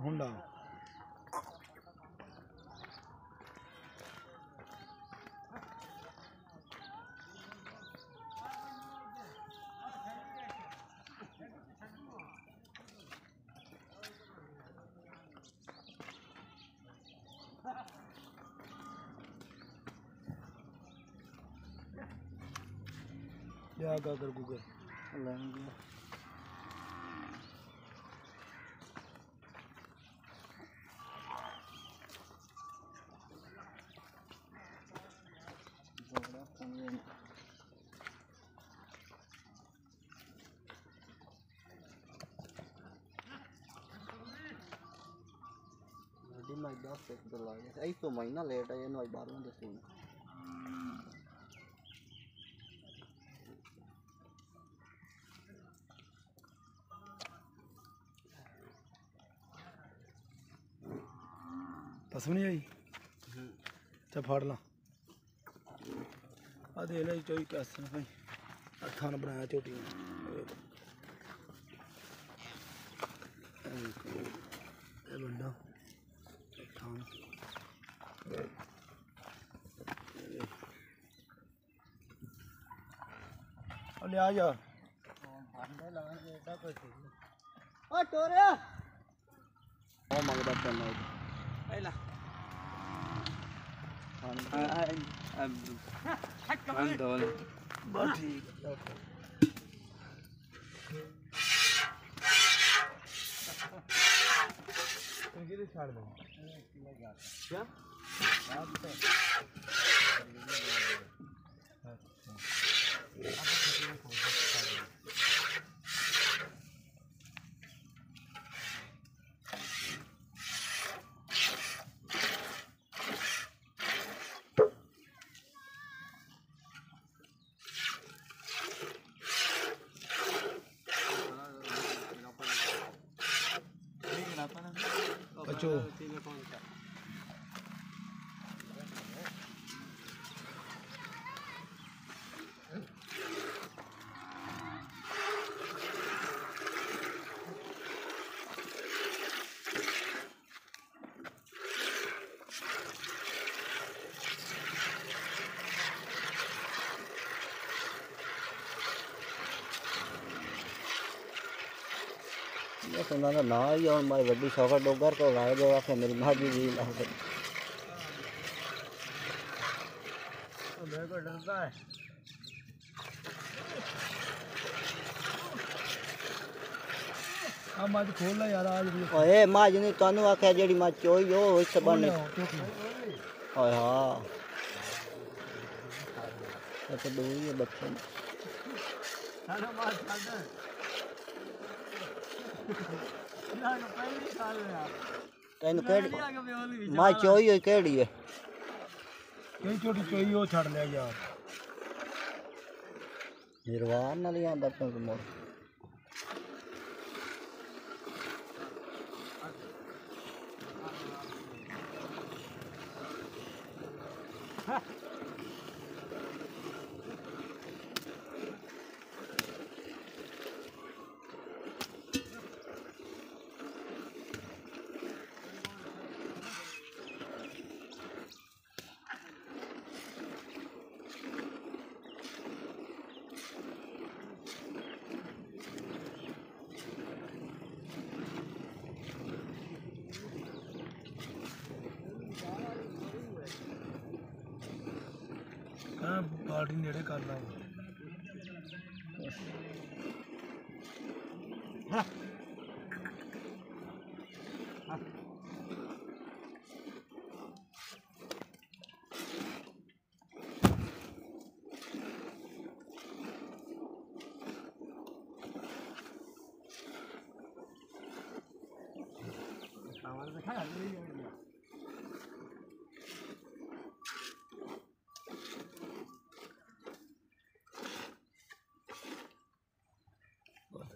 हुंडा क्या कर गूगल तो महीना लेट है 12 दस पसंद नहीं आई चल फाड़ ला आ दे ले चोई कैसे भाई थान बनाया छोटी ये बंदा थान ले आ जा ओ टोरे ओ मंगदा पन्ना आइला हम दोल बस ठीक किधर छाड़ दो क्या बच्चों तो ना ही और मैं बड़ी शौक डोगर को लाए दो आके मेरी माँ जी भी ला दे मेरे को डरता है अब मत खोल ला यार आज भी ओए माँ जी ने तानू आके जेडी माँ चोई हो इस बने ओए हां तो दो ही बच्चे सारा मार छाड़ ना ना पहली साल में यार तेन केड़ी माँ चोई हो केड़ी है कई छोटी चोई हो छाड़ लिया यार निर्वाण ना लिया बच्चों को मोड़ बाल्टी नेड़े कर ला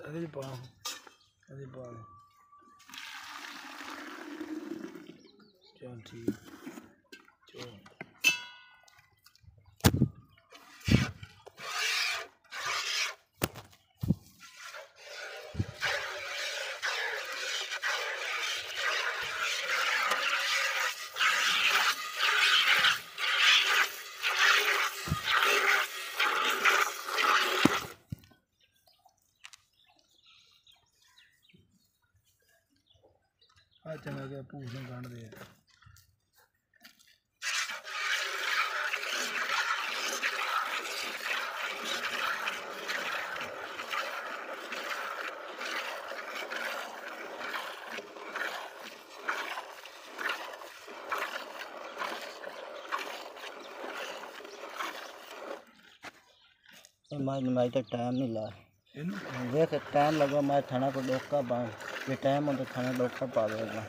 अरे पा चल ठीक चल ਆ ਚੰਗਾ ਗਿਆ ਭੂਸ ਨੂੰ ਗੰਢ ਦੇ मैं तो टाइम नहीं ला ਇਹਨੂੰ देख टाइम लगा मैं थाना को डोका बांध ये टाइम हो तो थाना डोका पा देगा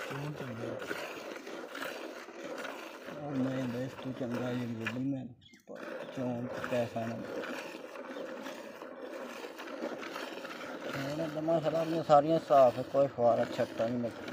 ਕਿਉਂ ਚੰਗਾ और मैं बेस तू चंगा ये गूगल में क्यों पैसा ना मेरा दिमाग खराब ने सारियां साफ है कोई फवारा छट्टा नहीं लगता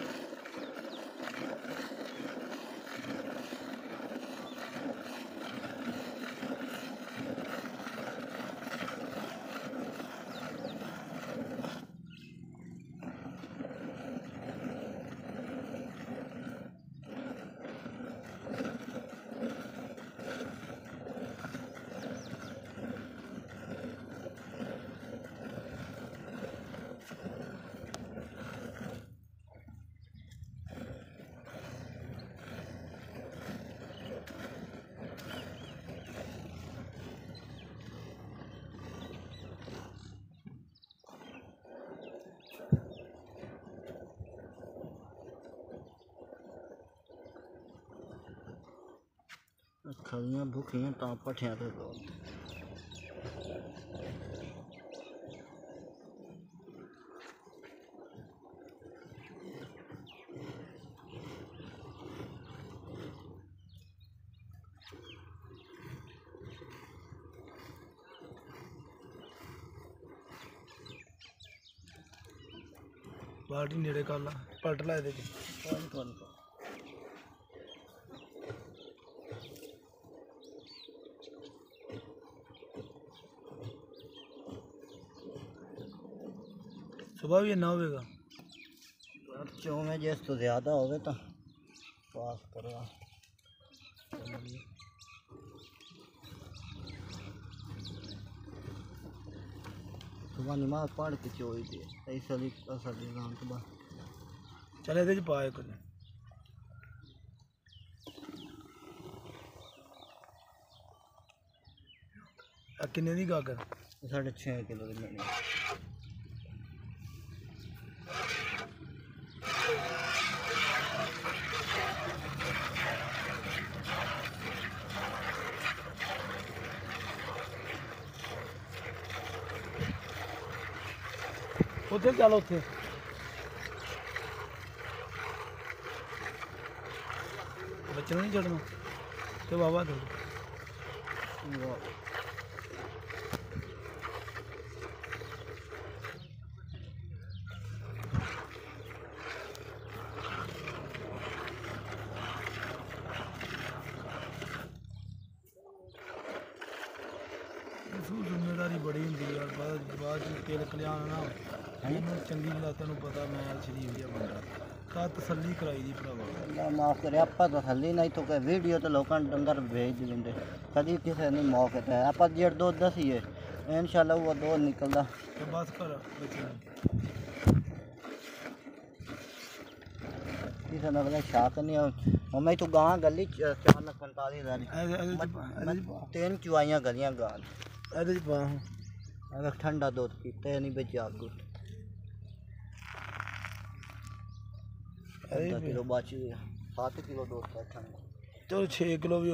खलियां भूखियां तां पट्ठियां ते ਬਾਲਟੀ ਨੇੜੇ ਕਰ ਲਾ ਪਲਟ ਲਾ ਇਹਦੇ ਚ सुबह भी इन्ना होगा चो में जिस तो ज़्यादा हो तो पास करो सुबह नमाज पढ़ के चोई दी ऐसा गाँव तो बस चल ये पाए कुछ किन्ने दी गागर 6.5 किलो की लेनी ਉੱਥੇ ਚੱਲ ਉੱਥੇ ਬੱਚੇ ਨੂੰ ਨਹੀਂ ਛੱਡਣਾ ਤੇ ਬਾਬਾ ਦੇ ਜ਼ਿੰਮੇਵਾਰੀ ਬੜੀ ਹੁੰਦੀ ਯਾਰ ਬਾਅਦ ਤੇਲ ਕਲਿਆਣ ਨਾ ਇਹਨੂੰ ਚੰਗੀ ਗੱਲ ਤੈਨੂੰ ਪਤਾ ਮੈਂ ਸ਼ਰੀਫ ਜਿਹਾ ਬੰਦਾ ਕਾ ਤਸੱਲੀ ਕਰਾਈ ਦੀ ਭਰਾਵਾ माफ करे आप तसली नहीं तो कोई वीडियो तो लोगों डंगर भेज देंगे कभी किसी नहीं मौके पे आप जेड़ 2-10 ही है इंशाल्लाह वो 2 निकलदा ਤੇ ਬਸ ਕਰ ਬੱਚੇ ਨੂੰ किसी ने बोला शाक नहीं और मैं तो गाँव गली 445 3 चुआइयाँ गलियाँ गाँव ਇਹਦੇ ਚ ਪਾ अगर ठंडा दूध पीते नहीं बेचा कुछ 10 किलो बच गया 7 किलो दूध था ठंडा ਚਲੋ 6 ਕਿਲੋ ਵੀ